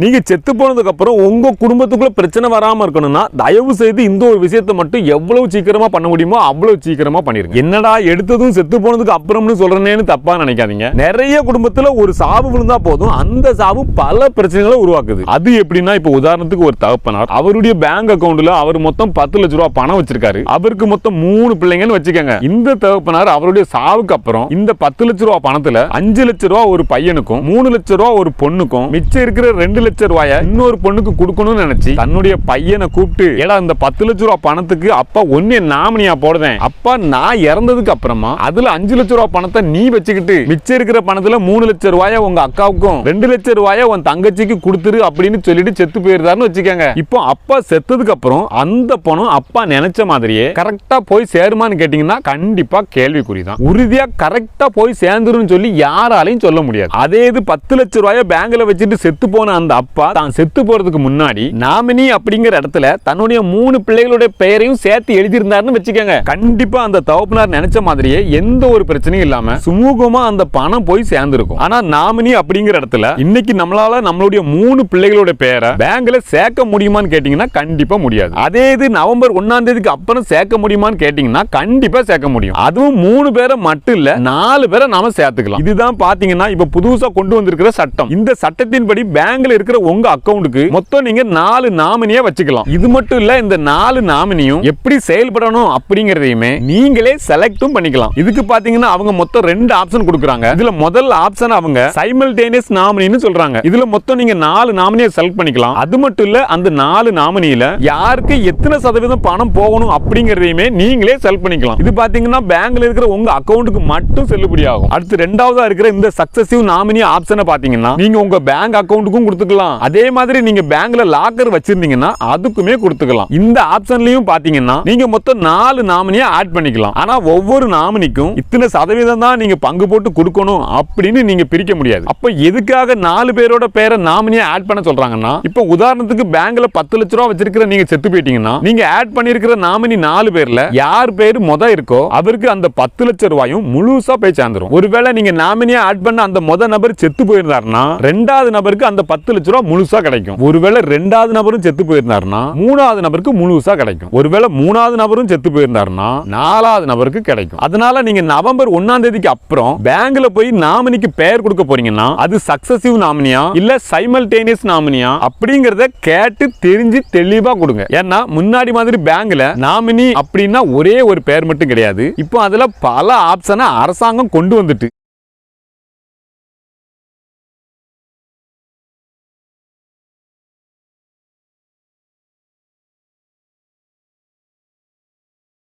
நீங்க செத்து போனதுக்கு அப்புறம் உங்க குடும்பத்துக்குள்ள பிரச்சனை வராம இருக்கணும்னா தயவு செய்து இந்த ஒரு விஷயத்தை மட்டும் எவ்வளவு சீக்கிரமா பண்ண முடியுமோ அவ்வளவு சீக்கிரமா பண்ணிருங்க. என்னடா எடுத்ததும் செத்து போனதுக்கு அப்புறம்னு சொல்றேன்னு தப்பா நினைக்காதீங்க. நிறைய குடும்பத்துல ஒரு சாவு விழுந்தா போதும் அந்த சாவு பல பிரச்சனைகளை உருவாக்குது. அது எப்படின்னா இப்ப உதாரணத்துக்கு ஒரு தகப்பனார் அவருடைய பேங்க் அக்கவுண்ட்ல அவர் மொத்தம் 10 லட்சம் ரூபாய் பணம் வச்சிருக்காரு. அவருக்கு மொத்தம் 3 பிள்ளைங்கன்னு வச்சுக்கோங்க. இந்த தகப்பனார் அவருடைய சாவுக்கு அப்புறம் இந்த 10 லட்சம் ரூபாய் பணத்துல 5 லட்சம் ரூபாய் ஒரு பையனுக்கும் 3 லட்சம் ரூபாய் ஒரு பொண்ணுக்கும் மிச்சம் இருக்கிற 2 லட்சம் ரூபாய இன்னொரு பொண்ணுக்கு கொடுக்கணும்னு நினைச்சு தன்னுடைய பையனை கூப்பிட்டு ஏடா இந்த 10 லட்சம் ரூபாய் பணத்துக்கு அப்பா ஒன்னே நாமினியா போடுறேன், அப்பா நான் இறந்ததுக்கு அப்புறமா அதுல 5 லட்சம் ரூபாய் பணத்தை நீ வச்சுக்கிட்டு மிச்சம் இருக்கிற பணத்துல 3 லட்சம் ரூபாய உங்க அக்காவுக்கும் 2 லட்சம் ரூபாய உன் தங்கச்சிக்கு கொடுத்துரு அப்படின்னு சொல்லிட்டு செத்து போயிருந்தாருன்னு வச்சுக்கோங்க. இப்போ அப்பா செத்ததுக்கு அப்புறம் அந்த பணம் அப்பா நினைச்ச மாதிரியே கரெக்டா போய் சேருமான்னு கேட்டீங்கன்னா கண்டிப்பா கேள்விக்குறிதான். உறுதியா கரெக்டா போய் சேர்ந்துரும் சொல்லி யாராலையும் சொல்ல முடியாது. அதே இது 10 லட்சம் ரூபாய பேங்க்ல வச்சுட்டு செத்து போன அந்த அப்பா தான் செத்து போறதுக்கு முன்னாடி நாமினி அப்படிங்கிற இடத்துல தன்னுடைய 3 பிள்ளைகளுடைய பெயரையும் சேர்த்து எழுதியிருந்தாருன்னு வச்சுக்கோங்க. கண்டிப்பா அந்த தகப்பனார் நினைச்ச மாதிரியே எந்த ஒரு பிரச்சனையும் இல்லாம சுமூகமா அந்த பணம் போய் சேர்ந்திருக்கும். ஆனா நாமினி அப்படிங்கிற இடத்துல இன்னைக்கு நம்மளால நம்மளுடைய 3 பிள்ளைகளுடைய பெயரை பேங்க்ல சேர்க்க முடியுமான்னு கேட்டீங்கன்னா கண்டிப்பா முடியாது. அதே இது நவம்பர் 1ஆம் தேதிக்கு அப்புறம் சேர்க்க முடியுமான்னு கேட்டீங்கன்னா கண்டிப்பா சேர்க்க முடியும். அதுவும் 3 பேரை மட்டும் இல்ல 4 பேரை நாம சேர்த்துக்கலாம். இதுதான் பாத்தீங்கன்னா இப்ப புதுசா கொண்டு வந்திருக்கிற சட்டம். இந்த சட்டத்தின்படி பேங்க்ல இருக்கிற உங்க அக்கவுண்ட்க்கு மொத்தம் நீங்க 4 நாமினியா வச்சுக்கலாம். இது மட்டும் இல்ல இந்த 4 நாமினியும் எப்படி செயல்படணும் அப்படிங்கறதையுமே நீங்களே செலக்டும் பண்ணிக்கலாம். இதுக்கு பாத்தீங்கன்னா அவங்க மொத்தம் 2 ஆப்ஷன் கொடுக்கறாங்க. இதுல முதல் ஆப்ஷன் அவங்க சைமல்டேனியஸ் நாமினின்னு சொல்றாங்க. இதுல மொத்தம் நீங்க 4 நாமினியை செலக்ட் பண்ணிக்கலாம். அது மட்டும் இல்ல அந்த 4 நாமினியில யாருக்கு எத்தனை சதவீதம் பணம் போகணும் அப்படிங்கறதையுமே நீங்களே செலக்ட் பண்ணிக்கலாம். இது பாத்தீங்கன்னா பேங்க்ல இருக்கிற உங்க அக்கவுண்ட்க்கு மட்டும் செல்லுபடியாகும். அடுத்து இரண்டாவதா இருக்கிற இந்த சக்சசிவ் நாமினி ஆப்ஷனை பாத்தீங்கன்னா நீங்க உங்க பேங்க் அக்கவுண்ட்க்கும் கொடுத்துக்கலாம். அதே மாதிரி நீங்க பேங்க்ல லாக்கர் வச்சிருந்தீங்கன்னா அதுக்குமே கொடுத்துக்கலாம். இந்த ஆப்ஷன்லயும் பாத்தீங்கன்னா நீங்க மொத்தம் 4 நாமினியை ஆட் பண்ணிக்கலாம். ஆனா ஒவ்வொரு நாமினிக்கும் இத்தனை சதவீதம் தான் நீங்க பங்கு போட்டு கொடுக்கணும் அப்படின்னு நீங்க பிரிக்க முடியாது. அப்ப எதுக்காக 4 பேரோட பேரை நாமினியை ஆட் பண்ண சொல்றாங்கன்னா இப்ப உதாரணத்துக்கு பேங்க்ல 10 லட்சம் ரூபாய் வச்சிருக்கிற நீங்க செத்து போயிட்டீங்கன்னா நீங்க ஆட் பண்ணிருக்கிற நாமினி 4 பேர்ல யார் பேர் முத இருக்கோ அவருக்கு அந்த 10 லட்சம் ரூபாயும் முழுசா போய் சேர்ந்துரும். ஒருவேளை நீங்க நாமினியா ஆட் பண்ண அந்த முத நபர் செத்து போயிருந்தாருன்னா 2வது நபருக்கு அந்த 10 லட்சம் ரூபாய் முழுசா கிடைக்கும். ஒருவேளை 2வது நபரும் செத்து போயிருந்தாருன்னா 3வது நபருக்கு முழுசா கிடைக்கும். ஒருவேளை 3வது நபரும் செத்து போயிருந்தாருன்னா 4வது நபருக்கு கிடைக்கும். அதனால நீங்க நவம்பர் 1ஆம் தேதிக்கு அப்புறம் பேங்க்ல போய் நாமினிக்கு பெயர் கொடுக்க போறீங்கன்னா அது சக்சசிவ் நாமினியா இல்ல சைமல்டேனியஸ் நாமினியா அப்படிங்கறத கேட்டு தெரிஞ்சு தெளிவா கொடுங்க. ஏன்னா முன்னாடி மாதிரி பேங்க்ல நாமினி அப்படின்னா ஒரே ஒரு பெயர் மட்டும் கிடையாது. இப்போ அதுல பல ஆப்ஷனை அரசாங்கம் கொண்டு வந்துட்டு